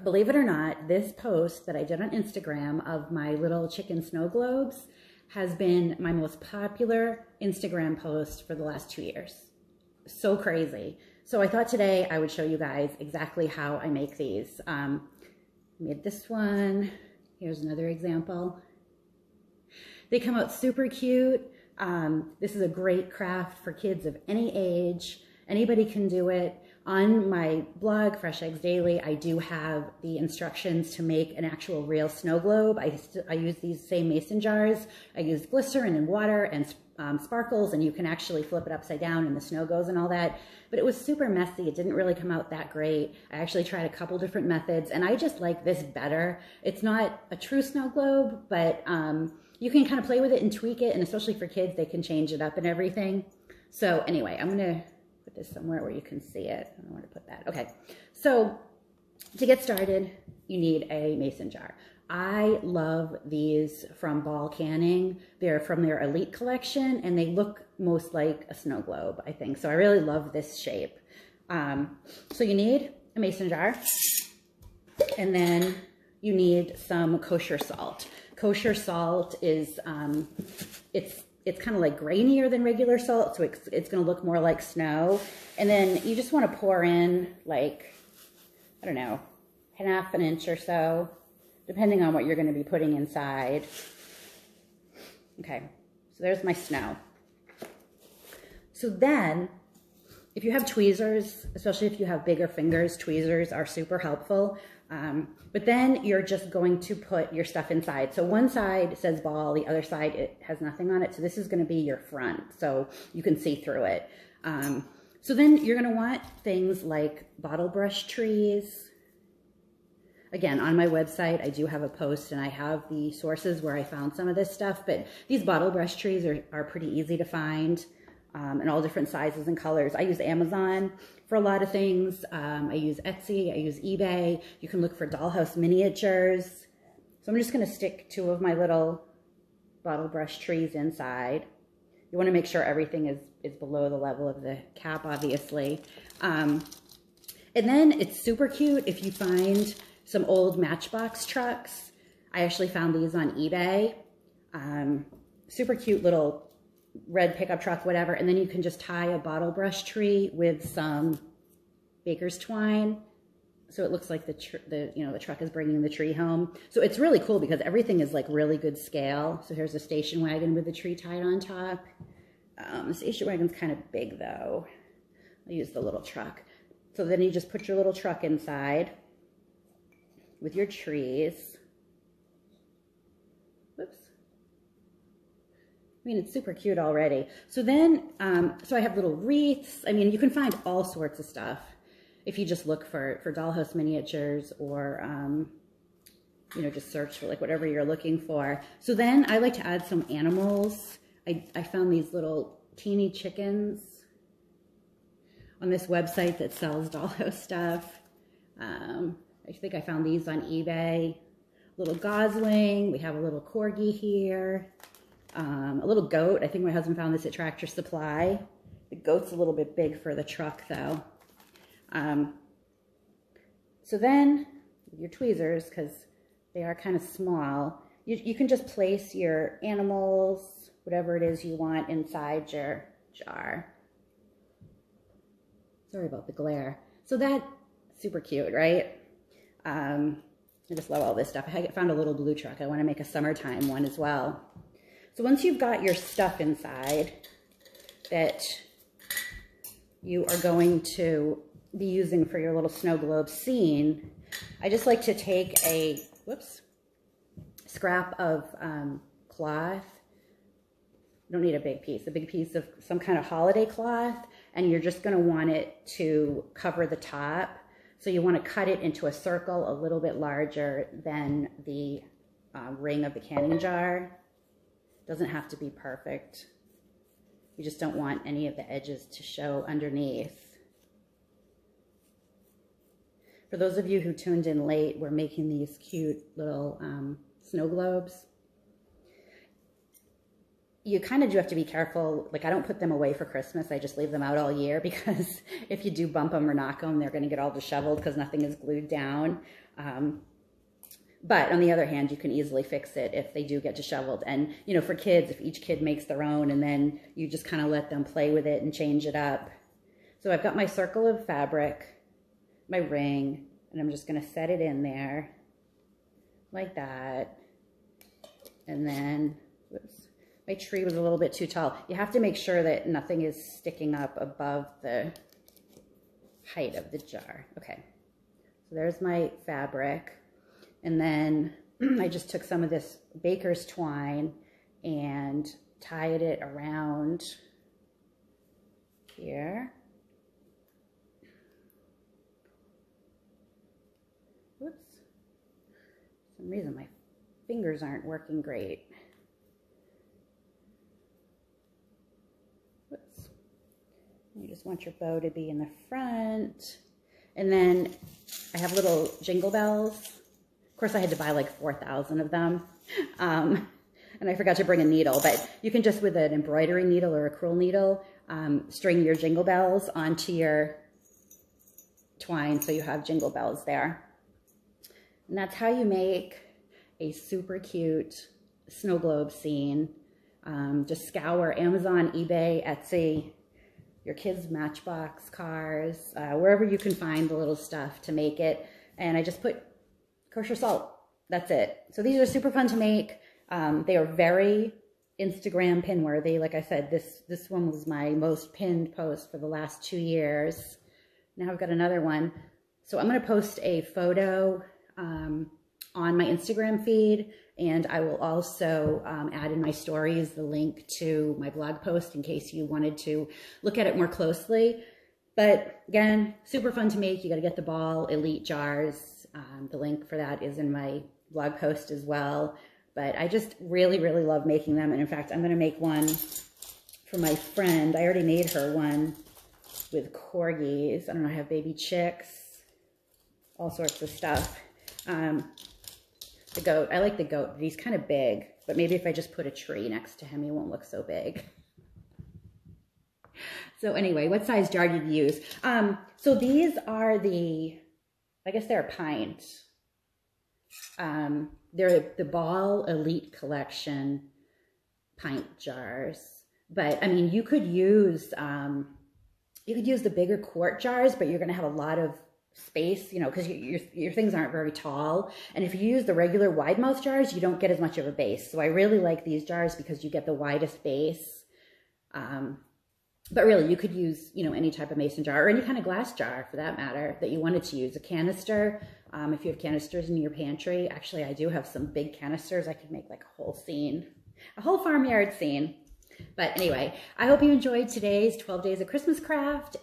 Believe it or not, this post that I did on Instagram of my little chicken snow globes has been my most popular Instagram post for the last 2 years. So crazy. So I thought today I would show you guys exactly how I make these. Made this one. Here's another example. They come out super cute. This is a great craft for kids of any age. Anybody can do it. On my blog, Fresh Eggs Daily, I do have the instructions to make an actual real snow globe. I use these same mason jars. I use glycerin and water and sparkles, and you can actually flip it upside down and the snow goes and all that. But it was super messy. It didn't really come out that great. I actually tried a couple different methods, and I just like this better. It's not a true snow globe, but you can kind of play with it and tweak it, and especially for kids, they can change it up and everything. So anyway, I'm gonna put this somewhere where you can see it. I don't know where to put that. Okay, so to get started, you need a mason jar. I love these from Ball Canning. They're from their Elite collection, and they look most like a snow globe, I think. So I really love this shape. So you need a mason jar, and then you need some kosher salt. Kosher salt is, it's kind of like grainier than regular salt, so it's going to look more like snow. And then you just want to pour in like, I don't know, half an inch or so, depending on what you're going to be putting inside. Okay, so there's my snow. So then, if you have tweezers, especially if you have bigger fingers, tweezers are super helpful. But then you're just going to put your stuff inside. So one side says ball, the other side, it has nothing on it. So this is going to be your front, so you can see through it. So then you're going to want things like bottle brush trees. Again, on my website, I do have a post and I have the sources where I found some of this stuff, but these bottle brush trees are pretty easy to find in all different sizes and colors. I use Amazon for a lot of things. I use Etsy, I use eBay. You can look for dollhouse miniatures. So I'm just gonna stick 2 of my little bottle brush trees inside. You wanna make sure everything is below the level of the cap, obviously. And then it's super cute if you find some old Matchbox trucks. I actually found these on eBay. Super cute little red pickup truck, whatever, and then you can just tie a bottle brush tree with some baker's twine, so it looks like the truck is bringing the tree home. So it's really cool because everything is like really good scale. So here's a station wagon with the tree tied on top. The station wagon's kind of big though. I'll use the little truck. So then you just put your little truck inside with your trees. Whoops. I mean, it's super cute already. So then, so I have little wreaths. I mean, you can find all sorts of stuff if you just look for dollhouse miniatures or, you know, just search for like whatever you're looking for. So then I like to add some animals. I found these little teeny chickens on this website that sells dollhouse stuff. I think I found these on eBay. Little gosling. We have a little corgi here. A little goat. I think my husband found this at Tractor Supply. The goat's a little bit big for the truck though. So then your tweezers, because they are kind of small, you can just place your animals, whatever it is you want, inside your jar. Sorry about the glare. So that's super cute, right? I just love all this stuff. I found a little blue truck. I want to make a summertime one as well. So once you've got your stuff inside that you are going to be using for your little snow globe scene, I just like to take a, scrap of cloth. You don't need a big piece of some kind of holiday cloth, and you're just gonna want it to cover the top. So you wanna cut it into a circle a little bit larger than the ring of the canning jar. Doesn't have to be perfect. You just don't want any of the edges to show underneath. For those of you who tuned in late, we're making these cute little snow globes. you kind of do have to be careful. Like, I don't put them away for Christmas. I just leave them out all year, because if you do bump them or knock them, they're going to get all disheveled because nothing is glued down. But on the other hand, you can easily fix it if they do get disheveled. And, you know, for kids, if each kid makes their own, and then you just kind of let them play with it and change it up. So I've got my circle of fabric, my ring, and I'm just going to set it in there like that. And then, whoops, my tree was a little bit too tall. You have to make sure that nothing is sticking up above the height of the jar. Okay, so there's my fabric. And then I just took some of this baker's twine and tied it around here. Whoops. For some reason my fingers aren't working great. Whoops. You just want your bow to be in the front. And then I have little jingle bells. Of course, I had to buy like 4,000 of them. And I forgot to bring a needle, but you can just, with an embroidery needle or a crewel needle, string your jingle bells onto your twine so you have jingle bells there. And that's how you make a super cute snow globe scene. Just scour Amazon, eBay, Etsy, your kids' Matchbox cars, wherever you can find the little stuff to make it. And I just put kosher salt. That's it. So these are super fun to make. They are very Instagram pin worthy. Like I said, this one was my most pinned post for the last 2 years. Now I've got another one. So I'm going to post a photo on my Instagram feed, and I will also add in my stories the link to my blog post in case you wanted to look at it more closely. But again, super fun to make. You got to get the ball, elite jars. The link for that is in my blog post as well. But I just really, really love making them. And in fact, I'm going to make one for my friend. I already made her one with corgis. I don't know, I have baby chicks, all sorts of stuff. The goat, I like the goat. He's kind of big, but maybe if I just put a tree next to him, he won't look so big. So anyway, what size jar did you use? So these are I guess they're pint. They're the Ball Elite Collection pint jars. But I mean, you could use the bigger quart jars, but you're going to have a lot of space, you know, because your things aren't very tall. And if you use the regular wide mouth jars, you don't get as much of a base. So I really like these jars because you get the widest base. But really, you could use, you know, any type of mason jar or any kind of glass jar for that matter that you wanted to use. A canister, if you have canisters in your pantry. Actually, I do have some big canisters. I could make like a whole scene, a whole farmyard scene. But anyway, I hope you enjoyed today's 12 Days of Christmas Craft.